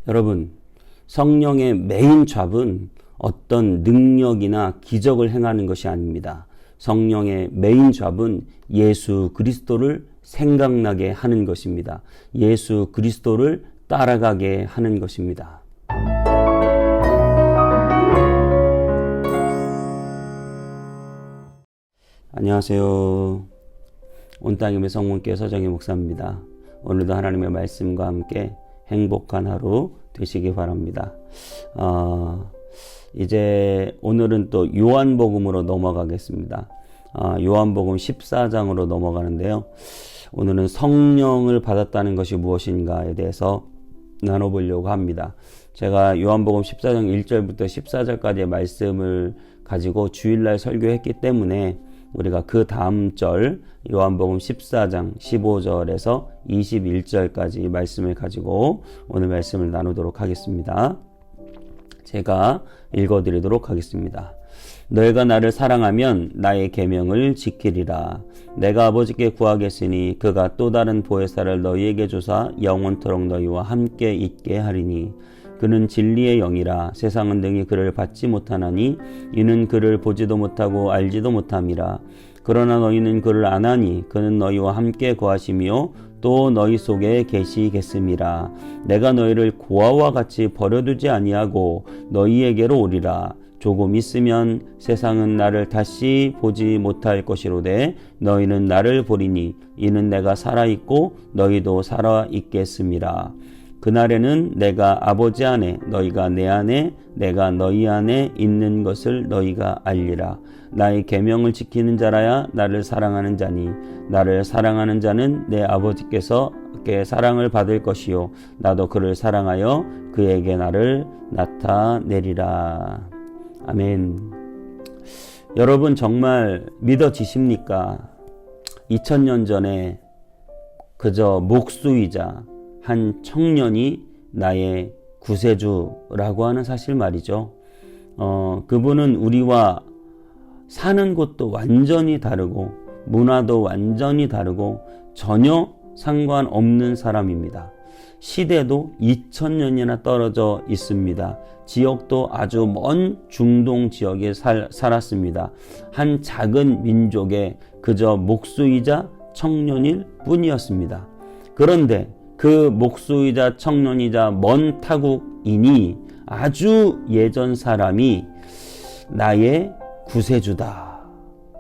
여러분, 성령의 메인 잡은 어떤 능력이나 기적을 행하는 것이 아닙니다. 성령의 메인 잡은 예수 그리스도를 생각나게 하는 것입니다. 예수 그리스도를 따라가게 하는 것입니다. 안녕하세요. 온 땅의 성문교회 서정희 목사입니다. 오늘도 하나님의 말씀과 함께 행복한 하루 되시기 바랍니다. 이제 오늘은 또 요한복음으로 넘어가겠습니다. 요한복음 14장으로 넘어가는데요. 오늘은 성령을 받았다는 것이 무엇인가에 대해서 나눠보려고 합니다. 제가 요한복음 14장 1절부터 14절까지의 말씀을 가지고 주일날 설교했기 때문에 우리가 그 다음 절 요한복음 14장 15절에서 21절까지 말씀을 가지고 오늘 말씀을 나누도록 하겠습니다. 제가 읽어드리도록 하겠습니다. 너희가 나를 사랑하면 나의 계명을 지키리라. 내가 아버지께 구하겠으니 그가 또 다른 보혜사를 너희에게 주사 영원토록 너희와 함께 있게 하리니 그는 진리의 영이라. 세상은 능히 그를 받지 못하나니 이는 그를 보지도 못하고 알지도 못함이라. 그러나 너희는 그를 아나니 그는 너희와 함께 거하시며 또 너희 속에 계시겠음이라. 내가 너희를 고아와 같이 버려두지 아니하고 너희에게로 오리라. 조금 있으면 세상은 나를 다시 보지 못할 것이로되 너희는 나를 보리니 이는 내가 살아있고 너희도 살아있겠음이라. 그날에는 내가 아버지 안에 너희가 내 안에 내가 너희 안에 있는 것을 너희가 알리라. 나의 계명을 지키는 자라야 나를 사랑하는 자니 나를 사랑하는 자는 내 아버지께서 그의 사랑을 받을 것이요 나도 그를 사랑하여 그에게 나를 나타내리라. 아멘. 여러분 정말 믿어지십니까? 2000년 전에 그저 목수이자 한 청년이 나의 구세주라고 하는 사실 말이죠. 그분은 우리와 사는 곳도 완전히 다르고 문화도 완전히 다르고 전혀 상관없는 사람입니다. 시대도 2000년이나 떨어져 있습니다. 지역도 아주 먼 중동 지역에 살았습니다. 한 작은 민족의 그저 목수이자 청년일 뿐이었습니다. 그런데 그 목수이자 청년이자 먼 타국인이 아주 예전 사람이 나의 구세주다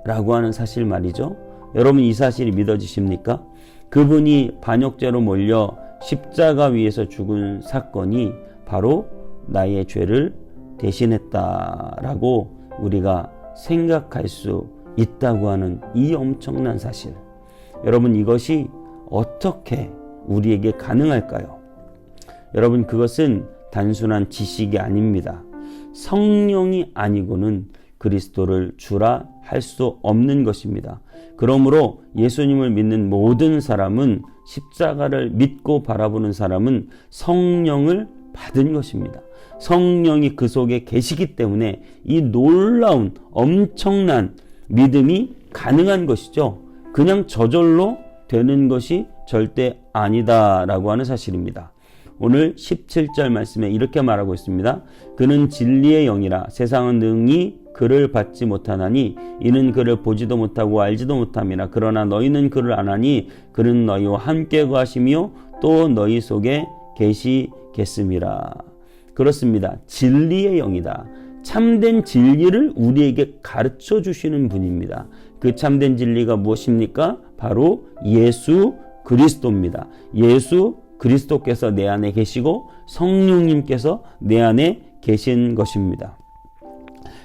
라고 하는 사실 말이죠. 여러분 이 사실이 믿어지십니까? 그분이 반역죄로 몰려 십자가 위에서 죽은 사건이 바로 나의 죄를 대신했다라고 우리가 생각할 수 있다고 하는 이 엄청난 사실. 여러분 이것이 어떻게 우리에게 가능할까요? 여러분 그것은 단순한 지식이 아닙니다. 성령이 아니고는 그리스도를 주라 할 수 없는 것입니다. 그러므로 예수님을 믿는 모든 사람은 십자가를 믿고 바라보는 사람은 성령을 받은 것입니다. 성령이 그 속에 계시기 때문에 이 놀라운 엄청난 믿음이 가능한 것이죠. 그냥 저절로 되는 것이 절대 아니다라고 하는 사실입니다. 오늘 17절 말씀에 이렇게 말하고 있습니다. 그는 진리의 영이라. 세상은 능히 그를 받지 못하나니 이는 그를 보지도 못하고 알지도 못함이라. 그러나 너희는 그를 아나니 그는 너희와 함께 거하시며 또 너희 속에 계시겠음이라. 그렇습니다. 진리의 영이다. 참된 진리를 우리에게 가르쳐 주시는 분입니다. 그 참된 진리가 무엇입니까? 바로 예수 그리스도입니다. 예수 그리스도께서 내 안에 계시고 성령님께서 내 안에 계신 것입니다.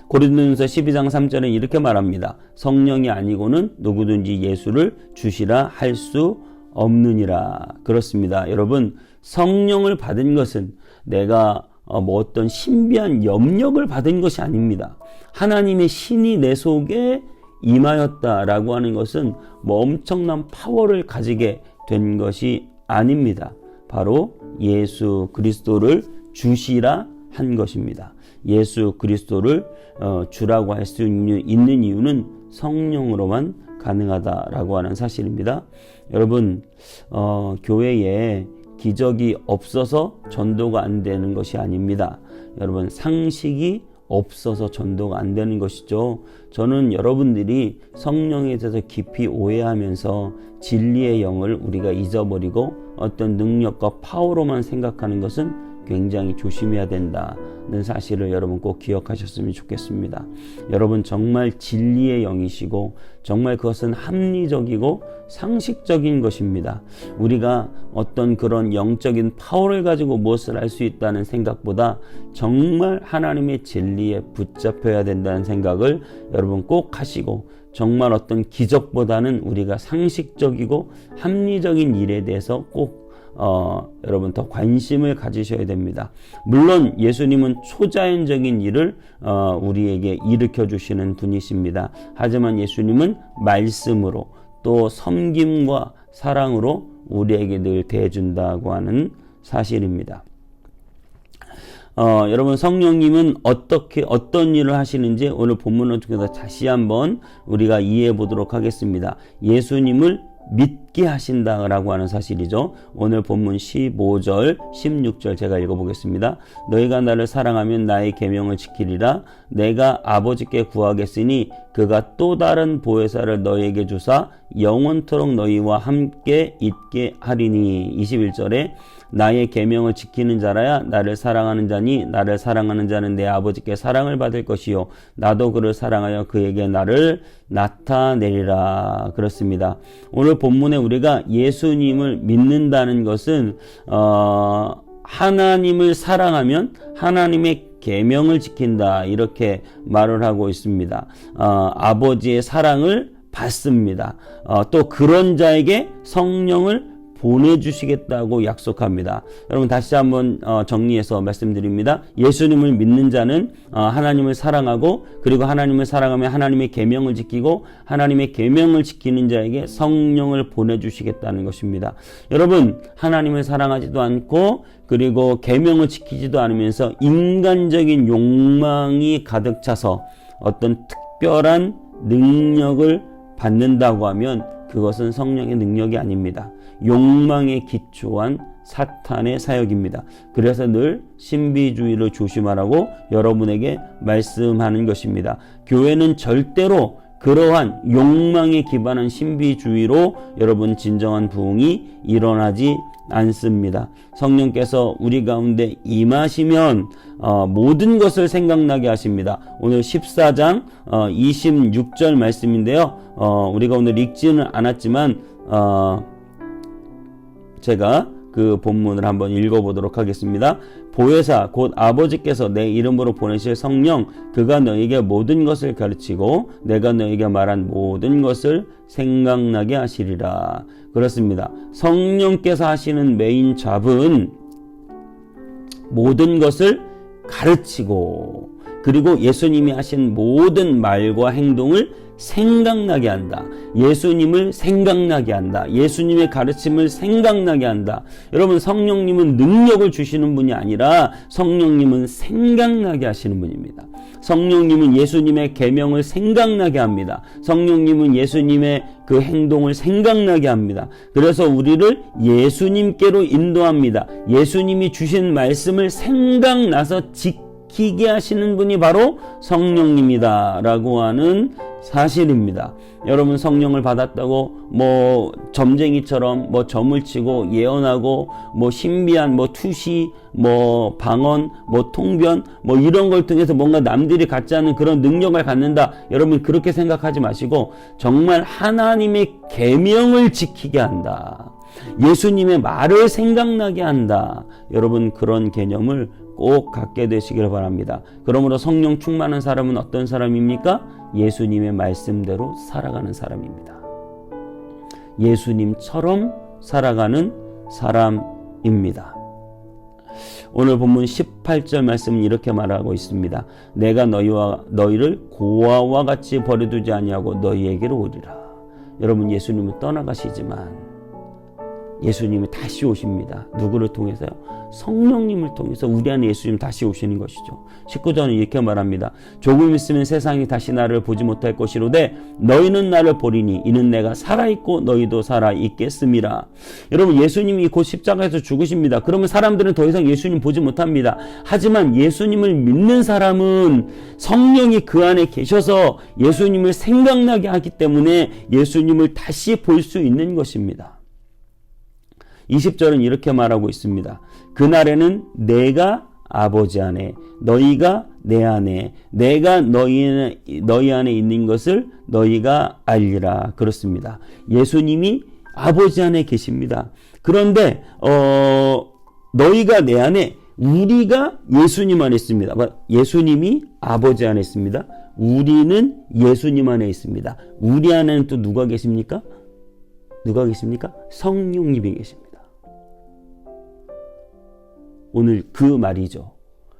고린도전서 12장 3절에 이렇게 말합니다. 성령이 아니고는 누구든지 예수를 주시라 할 수 없느니라. 그렇습니다. 여러분 성령을 받은 것은 내가 어떤 신비한 염력을 받은 것이 아닙니다. 하나님의 신이 내 속에 임하였다라고 하는 것은 엄청난 파워를 가지게 된 것이 아닙니다. 바로 예수 그리스도를 주시라 한 것입니다. 예수 그리스도를 주라고 할 수 있는 이유는 성령으로만 가능하다라고 하는 사실입니다. 여러분 교회에 기적이 없어서 전도가 안 되는 것이 아닙니다. 여러분, 상식이 없어서 전도가 안 되는 것이죠. 저는 여러분들이 성령에 대해서 깊이 오해하면서 진리의 영을 우리가 잊어버리고 어떤 능력과 파워로만 생각하는 것은 굉장히 조심해야 된다는 사실을 여러분 꼭 기억하셨으면 좋겠습니다. 여러분, 정말 진리의 영이시고 정말 그것은 합리적이고 상식적인 것입니다. 우리가 어떤 그런 영적인 파워를 가지고 무엇을 할 수 있다는 생각보다 정말 하나님의 진리에 붙잡혀야 된다는 생각을 여러분 꼭 하시고, 정말 어떤 기적보다는 우리가 상식적이고 합리적인 일에 대해서 꼭 여러분 더 관심을 가지셔야 됩니다. 물론 예수님은 초자연적인 일을 우리에게 일으켜 주시는 분이십니다. 하지만 예수님은 말씀으로 또 섬김과 사랑으로 우리에게 늘 대해준다고 하는 사실입니다. 여러분, 성령님은 어떤 일을 하시는지 오늘 본문을 통해서 다시 한번 우리가 이해해 보도록 하겠습니다. 예수님을 믿게 하신다라고 하는 사실이죠. 오늘 본문 15절, 16절 제가 읽어보겠습니다. 너희가 나를 사랑하면 나의 계명을 지키리라. 내가 아버지께 구하겠으니 그가 또 다른 보혜사를 너희에게 주사 영원토록 너희와 함께 있게 하리니. 21절에 나의 계명을 지키는 자라야 나를 사랑하는 자니 나를 사랑하는 자는 내 아버지께 사랑을 받을 것이요 나도 그를 사랑하여 그에게 나를 나타내리라. 그렇습니다. 오늘 본문에 우리가 예수님을 믿는다는 것은 하나님을 사랑하면 하나님의 계명을 지킨다, 이렇게 말을 하고 있습니다. 아버지의 사랑을 받습니다. 또 그런 자에게 성령을 보내주시겠다고 약속합니다. 여러분, 다시 한번 정리해서 말씀드립니다. 예수님을 믿는 자는 하나님을 사랑하고, 그리고 하나님을 사랑하면 하나님의 계명을 지키고, 하나님의 계명을 지키는 자에게 성령을 보내주시겠다는 것입니다. 여러분, 하나님을 사랑하지도 않고 그리고 계명을 지키지도 않으면서 인간적인 욕망이 가득 차서 어떤 특별한 능력을 받는다고 하면 그것은 성령의 능력이 아닙니다. 욕망에 기초한 사탄의 사역입니다. 그래서 늘 신비주의를 조심하라고 여러분에게 말씀하는 것입니다. 교회는 절대로 그러한 욕망에 기반한 신비주의로 여러분 진정한 부흥이 일어나지 않습니다. 성령께서 우리 가운데 임하시면 모든 것을 생각나게 하십니다. 오늘 14장 26절 말씀인데요. 우리가 오늘 읽지는 않았지만 제가 그 본문을 한번 읽어보도록 하겠습니다. 보혜사 곧 아버지께서 내 이름으로 보내실 성령, 그가 너에게 모든 것을 가르치고 내가 너에게 말한 모든 것을 생각나게 하시리라. 그렇습니다. 성령께서 하시는 메인 잡은 모든 것을 가르치고, 그리고 예수님이 하신 모든 말과 행동을 생각나게 한다. 예수님을 생각나게 한다. 예수님의 가르침을 생각나게 한다. 여러분, 성령님은 능력을 주시는 분이 아니라 성령님은 생각나게 하시는 분입니다. 성령님은 예수님의 계명을 생각나게 합니다. 성령님은 예수님의 그 행동을 생각나게 합니다. 그래서 우리를 예수님께로 인도합니다. 예수님이 주신 말씀을 생각나서 지키게 하시는 분이 바로 성령님이다 라고 하는 사실입니다. 여러분, 성령을 받았다고 점쟁이처럼 점을 치고 예언하고 신비한 투시 방언 통변 이런 걸 통해서 뭔가 남들이 갖지 않은 그런 능력을 갖는다. 여러분, 그렇게 생각하지 마시고 정말 하나님의 계명을 지키게 한다. 예수님의 말을 생각나게 한다. 여러분, 그런 개념을 꼭 갖게 되시길 바랍니다. 그러므로 성령 충만한 사람은 어떤 사람입니까? 예수님의 말씀대로 살아가는 사람입니다. 예수님처럼 살아가는 사람입니다. 오늘 본문 18절 말씀은 이렇게 말하고 있습니다. 내가 너희를 고아와 같이 버려두지 아니하고 너희에게로 오리라. 여러분, 예수님은 떠나가시지만 예수님이 다시 오십니다. 누구를 통해서요? 성령님을 통해서 우리 안에 예수님 다시 오시는 것이죠. 19절은 이렇게 말합니다. 조금 있으면 세상이 다시 나를 보지 못할 것이로되 너희는 나를 보리니 이는 내가 살아있고 너희도 살아있겠음이라. 여러분, 예수님이 곧 십자가에서 죽으십니다. 그러면 사람들은 더 이상 예수님 보지 못합니다. 하지만 예수님을 믿는 사람은 성령이 그 안에 계셔서 예수님을 생각나게 하기 때문에 예수님을 다시 볼 수 있는 것입니다. 20절은 이렇게 말하고 있습니다. 그날에는 내가 아버지 안에, 너희가 내 안에, 내가 너희 안에 있는 것을 너희가 알리라. 그렇습니다. 예수님이 아버지 안에 계십니다. 그런데 너희가 내 안에, 우리가 예수님 안에 있습니다. 예수님이 아버지 안에 있습니다. 우리는 예수님 안에 있습니다. 우리 안에는 또 누가 계십니까? 누가 계십니까? 성령님이 계십니다. 오늘 그 말이죠.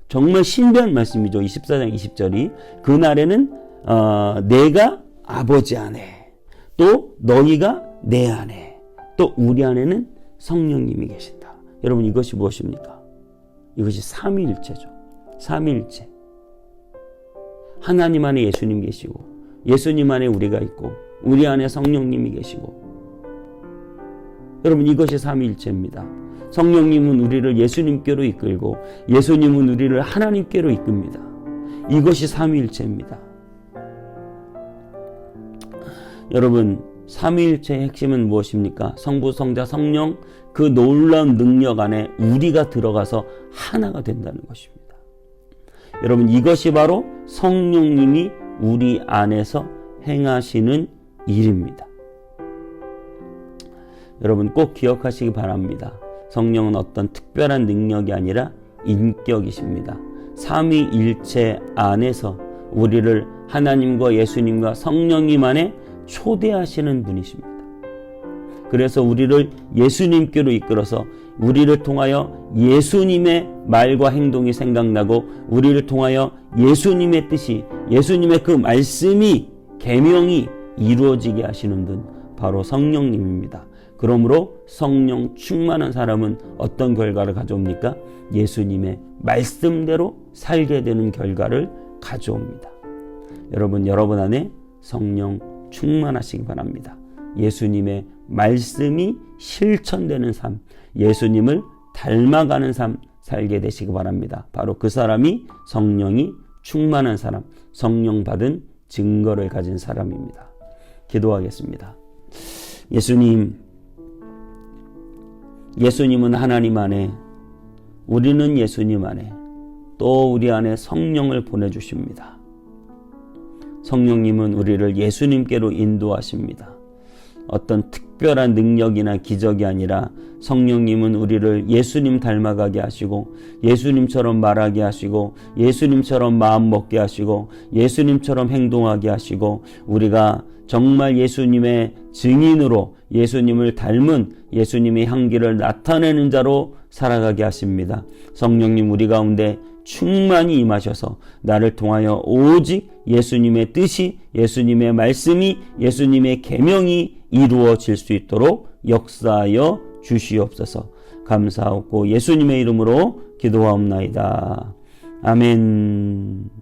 정말 신비한 말씀이죠. 24장 20절이 그날에는 내가 아버지 안에, 또 너희가 내 안에, 또 우리 안에는 성령님이 계신다. 여러분, 이것이 무엇입니까? 이것이 삼위일체죠. 삼위일체. 하나님 안에 예수님 계시고, 예수님 안에 우리가 있고, 우리 안에 성령님이 계시고, 여러분, 이것이 삼위일체입니다. 성령님은 우리를 예수님께로 이끌고 예수님은 우리를 하나님께로 이끕니다. 이것이 삼위일체입니다. 여러분, 삼위일체의 핵심은 무엇입니까? 성부, 성자, 성령, 그 놀라운 능력 안에 우리가 들어가서 하나가 된다는 것입니다. 여러분, 이것이 바로 성령님이 우리 안에서 행하시는 일입니다. 여러분, 꼭 기억하시기 바랍니다. 성령은 어떤 특별한 능력이 아니라 인격이십니다. 삼위일체 안에서 우리를 하나님과 예수님과 성령님 안에 초대하시는 분이십니다. 그래서 우리를 예수님께로 이끌어서 우리를 통하여 예수님의 말과 행동이 생각나고 우리를 통하여 예수님의 뜻이, 예수님의 그 말씀이, 계명이 이루어지게 하시는 분, 바로 성령님입니다. 그러므로 성령 충만한 사람은 어떤 결과를 가져옵니까? 예수님의 말씀대로 살게 되는 결과를 가져옵니다. 여러분 안에 성령 충만하시기 바랍니다. 예수님의 말씀이 실천되는 삶, 예수님을 닮아가는 삶 살게 되시기 바랍니다. 바로 그 사람이 성령이 충만한 사람, 성령 받은 증거를 가진 사람입니다. 기도하겠습니다. 예수님은 하나님 안에, 우리는 예수님 안에, 또 우리 안에 성령을 보내주십니다. 성령님은 우리를 예수님께로 인도하십니다. 어떤 특별한 능력이나 기적이 아니라 성령님은 우리를 예수님 닮아가게 하시고, 예수님처럼 말하게 하시고, 예수님처럼 마음 먹게 하시고, 예수님처럼 행동하게 하시고, 우리가 정말 예수님의 증인으로 예수님을 닮은 예수님의 향기를 나타내는 자로 살아가게 하십니다. 성령님, 우리 가운데 충만히 임하셔서 나를 통하여 오직 예수님의 뜻이, 예수님의 말씀이, 예수님의 계명이 이루어질 수 있도록 역사하여 주시옵소서. 감사하고 예수님의 이름으로 기도하옵나이다. 아멘.